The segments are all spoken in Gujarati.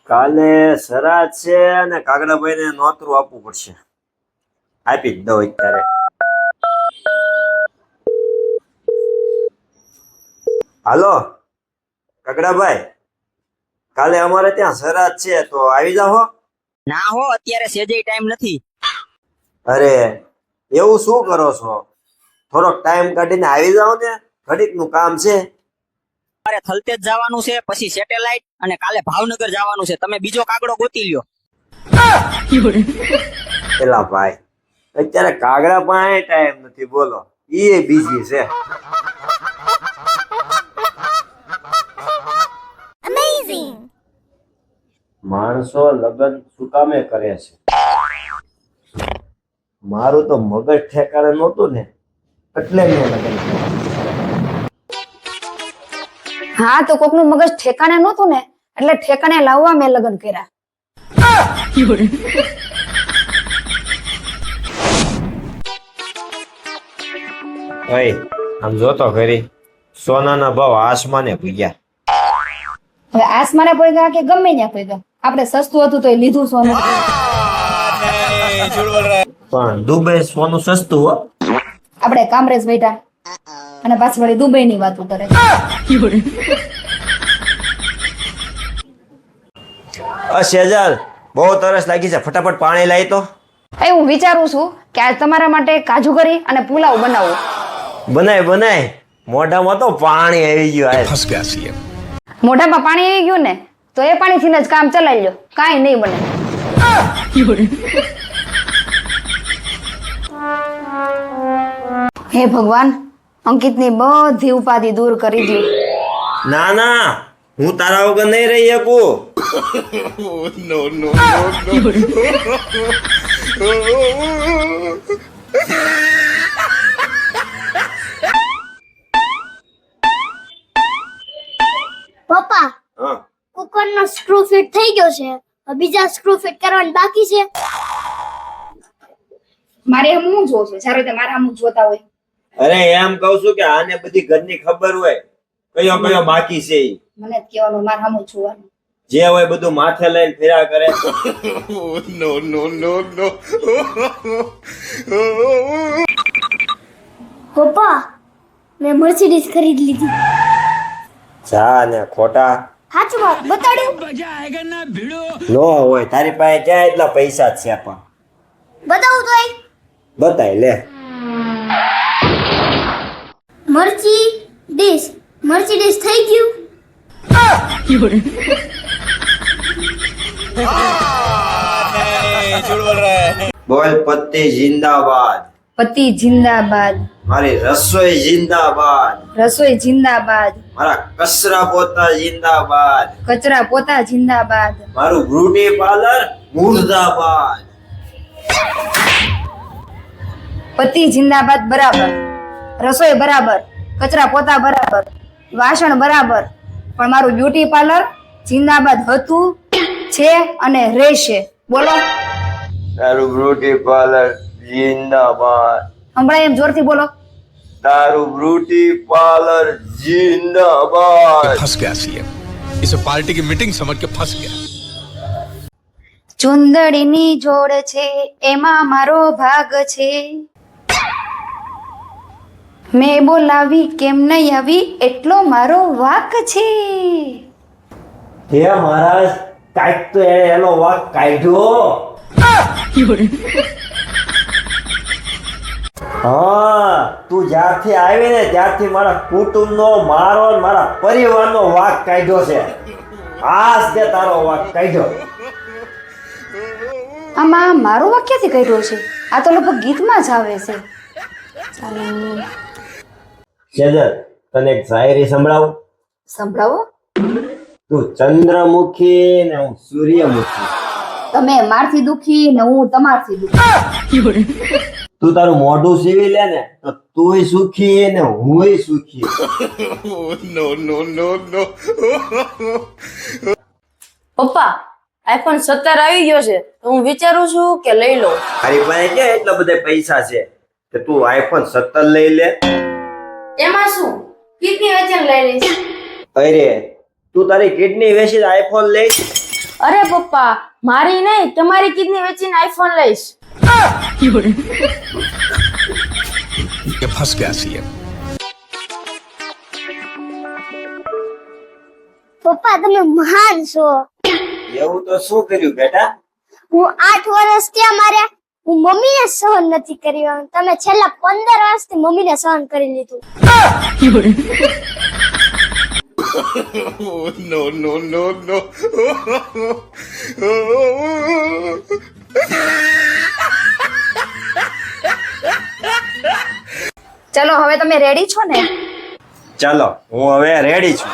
કાલે સરાજ છે અને કાગડાભાઈ ને નોતરું આપવું પડશે. આપી જ દઉં અત્યારે. હાલો કાગડાભાઈ, કાલે અમારે ત્યાં સરાજ છે તો આવી જાઓ. ના હો, અત્યારે સેજે ટાઈમ નથી. અરે એવું શું કરો છો? થોડોક ટાઈમ કાઢીને આવી જાઓ ને, ઘડીક નું કામ છે. મારે થલતેજ જવાનું છે, પછી સેટેલાઇટ અને કાલે ભાવનગર જવાનું છે. તમે બીજો કાગડો ગોતી લ્યો. એલા ભાઈ, અત્યારે કાગડા પાસે ટાઈમ નથી, બોલો ઈ બીજી છે. માણસો લગ્ન શું કામે કરે છે? મારું તો મગજ ઠેકાણે નહોતું ને, એટલે મેં લગ્ન કર્યા. હા, તો કોકનું મગજ ઠેકાણે નહોતું ને, એટલે ઠેકાણે લાવવા મેં લગ્ન કર્યા. ઓય, આમ જોતો ખરી, સોનાના ભાવ આસમાને ભૂગ્યા. હવે આસમાને પોઈગા કે ગમે ત્યાં પોઈગા, આપણે સસ્તું હતું તો લીધું સોનું. પણ દુબઈ સોનું સસ્તું હો. આપણે કામરેજ બેઠા અને પાછી વળી દુબઈ ની વાતો કરે. સેજલ, બહુ તરસ લાગી છે, ફટાફટ પાણી લાવી તો. એ હું વિચારું છું કે આજ તમારા માટે કાજુ કરી અને પુલાવ બનાવું. બનાય, મોઢામાં તો પાણી આવી ગયું. મોઢામાં પાણી આવી ગયું ને, તો એ પાણીથી જ કામ ચલાવી લ્યો, કાંઈ નહીં બને. હે ભગવાન, અંકિતની બધી ઉપાધિ દૂર કરી દો. ના, હું તારા વગર નહીં રહી શકું. પપ્પા, કુકર નો સ્ક્રૂ ફિટ થઈ ગયો છે, હવે બીજા સ્ક્રૂ ફિટ કરવાની બાકી છે. મારે એમ હું જોઉં છું, જ્યારે તે મારા આમ જોતા હોય. અરે એમ કહું છું કે આને બધી ઘરની ખબર હોય, કયો બાકી છે ઈ. મને જ કહેવાનું, મારા આમ જોવાનું. જે હોય બધું માથે લઈને ફેરા કરે. પપ્પા, મેં મર્સિડીઝ ખરીદી લીધી. જા ને ખોટા સાચું વાત બતાડ્યું. નો હોય, તારી પાસે ક્યાં એટલા પૈસા જ છે? પણ બતાવું તો બતાય લે. મર્સિડીઝ થઈ ગયું. બોલ પત્તી જિંદાબાદ. પતિ જિંદાબાદ. મારી રસોઈ જિંદાબાદ. રસોઈ જિંદાબાદ. મારા કચરા પોતા જિંદાબાદ. કચરા પોતા જિંદાબાદ. મારું બ્યુટી પાર્લર મુર્દાબાદ. પતિ જિંદાબાદ બરાબર, રસોઈ બરાબર, કચરા પોતા બરાબર, વાસણ બરાબર, પણ મારું બ્યુટી પાર્લર જિંદાબાદ હતું, છે અને રહેશે. બોલો. તારું બ્યુટી પાર્લર જિંદાબાદ. હમણાં એમ જોરથી બોલો. તારું બ્યુટી પાર્લર જિંદાબાદ. फंस गया सीएम, इसे पार्टी की मीटिंग समझ के फंस गया. ચુંદડીની જોડ છે, એમાં મારો ભાગ છે. મેં બોલાવી કેમ નહીં આવી, એટલો મારો વાક છે. હે મહારાજ, કાંઈક તો એનો વાક કાઢ્યો. હા, તું જ્યારથી આવી ને ત્યારથી મારા કુટુંબનો, મારો ને મારા પરિવારનો વાક કાઢ્યો છે. આજ તે તારો વાક કાઢ્યો. આમાં મારો વાક ક્યાંથી કાઢ્યો છે? આ તો લગભગ ગીતમાં જ આવે છે. ચાલો સેજલ, તને એક શાયરી સંભળાવું? સંભળાવો. તું ચંદ્રમુખી ને હું સૂર્યમુખી. તમે મારથી દુખી ને હું તમારથી દુખી. તું તારું મોઢું સીવી લે ને તો તુંય સુખી ને હુંય સુખી. પપ્પા, આઈફોન 17 આવી ગયો છે, તો હું વિચારું છું કે લઈ લઉં. તારી પાસે ક્યાં એટલા બધા પૈસા છે કે તું આઈફોન 17 લઈ લે? એમાં શું, કિડની વેચીને લઈ લઈશ. અરે તું તારી કિડની વેચીને આઈફોન લે? અરે પપ્પા, મારી નહીં, તમારી કિડની વેચીને આઈફોન લઈશ. ये फंस गया सीएम. પપ્પા તમે મહાન છો. એવું તો શું કર્યું બેટા? હું 8 વર્ષ ત્યાં માર્યા, હું મમ્મીને સહન નથી કર્યું. તમે છેલ્લા 15 વર્ષથી મમ્મીને સહન કરી લીધું. No, no, no, no. ચલો હવે તમે રેડી છો ને? ચાલો હું હવે રેડી છું.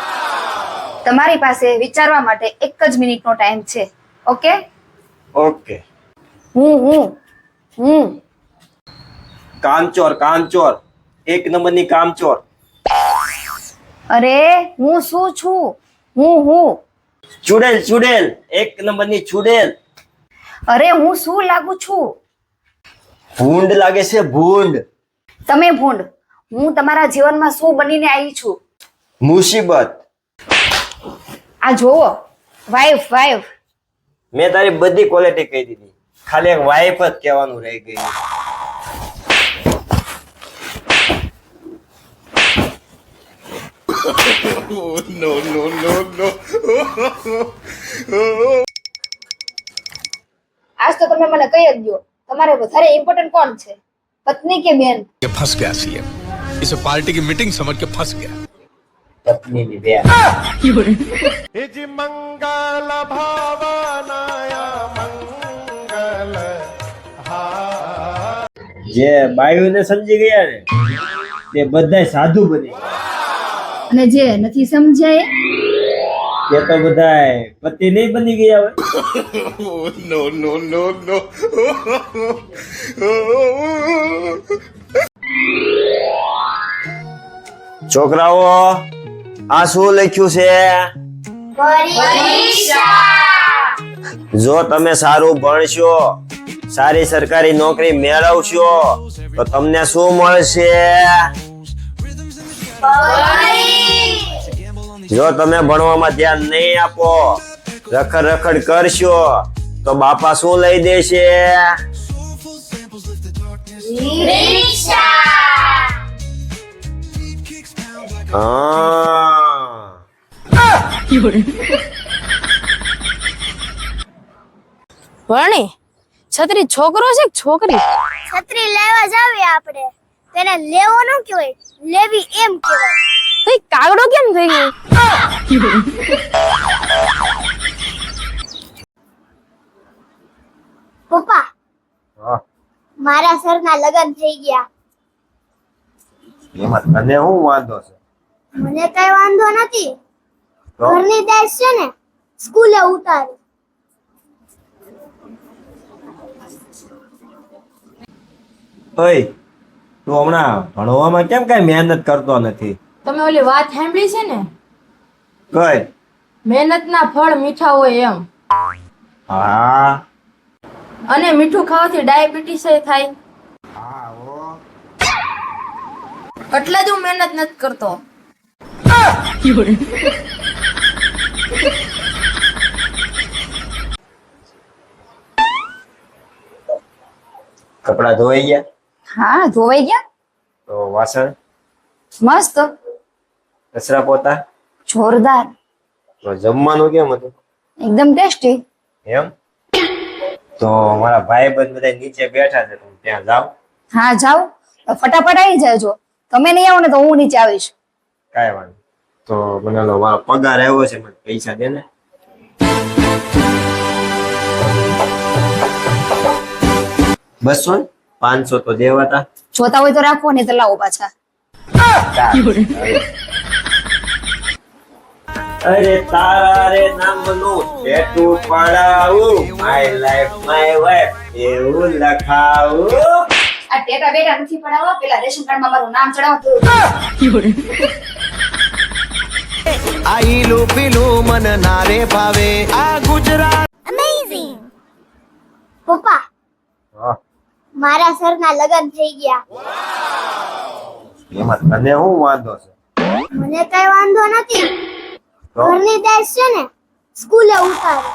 તમારી પાસે વિચારવા માટે 1 જ મિનિટનો ટાઈમ છે. ઓકે? ઓકે. હું કામચોર કામચોર, 1 નંબરની કામચોર. અરે હું શું છું? હું ચુડેલ ચુડેલ, 1 નંબરની ચુડેલ. અરે હું શું લાગુ છું? ભૂંડ લાગે છે ભૂંડ. તમે ભૂંડ. હું તમારા જીવનમાં શું બનીને આવી છું? મુસીબત. આ જોવો, વાઈફ. મેં તારી બધી ક્વોલિટી કહી દીધી, ખાલી એક વાઈફ જ કહેવાનું રહી ગયું. No, no, no, no. આજ તો તમે મને કહી જ દો, તમારે વધારે ઇમ્પોર્ટન્ટ કોણ છે, પત્ની કે બેન? ये फंस गया सीएम. इसे पार्टी की मीटिंग समझ के फंस गया. પત્નીની બેન. જે બાયુને સમજી ગયા ને તે બધાય સાધુ બની ગયા. અને જે નથી સમજાય તે તો બધાય પતિ નહીં બની ગયા હોય. No, no, no, no. છોકરાઓ, આ શું લખ્યું છે? જો તમે સારું ભણશો, સારી સરકારી નોકરી મેળવશો તો તમને શું મળશે? જો તમે ભણવામાં ધ્યાન નહીં આપો, રખડ કરશો તો બાપા શું લઈ દેશે? ભણી, છત્રી છોકરો છે કે છોકરી? છત્રી લેવા જાવી આપણે, તેને લેવો ન કહેવાય, લેવી એમ કહેવાય. તો ઈ કાગડો કેમ થઈ ગયો? પપ્પા મારા સરના લગ્ન થઈ ગયા. એમાં તને શું વાંધો છે? મને કઈ વાંધો નથી. તો? ઘરની દાસ છે ને સ્કૂલે ઉતારી. ઓય, તું હમણાં ભણવામાં કેમ કઈ મહેનત કરતો નથી? તમે ઓલી વાત સાંભળી છે ને, કઈ? મહેનતના ફળ મીઠા હોય એમ. હા. અને મીઠું ખાવાથી ડાયાબિટીસ થાય. એટલે જ હું મહેનત નથી કરતો. કપડા ધોવાઈ ગયા? હા, ધોવાઈ ગયા. તો વાસણ મસ્ત, કચરા પોતા? જોરદાર, તો જમવાનું કેમ હતું? એકદમ ટેસ્ટી. એમ? તો મારા ભાઈ બંધ બધા નીચે બેઠા છે, હું ત્યાં જાઉં? હા જાઓ, ફટાફટ આવી જાજો. તમે નહીં આવો ને તો હું નીચે આવીશ. કાંઈ વાંધો. તો મને ઓલો મારો પગાર આવ્યો છે, મને પૈસા દે ને. બસો 500 તો દેવાતા. જોતા હોય તો રાખો, નહીં તો લાવો પાછા. અરે તારા રે નામનું ટેટુ પડાવું, માય લાઈફ માય વાઈફ એવું લખાવું. આ ટેટા બેટા નથી પડાવવા, પેલા રેશન કાર્ડમાં મારું નામ ચડાવો. આઈલું પીલું મન નારે ભાવે આ ગુજરાત. અમેઝિંગ. પપ્પા હા, મારા સરના લગ્ન થઈ ગયા. એમાં તને શું વાંધો છે? મને કઈ વાંધો નથી. તો? ઘરની દાસ છે ને સ્કૂલે ઉતારી.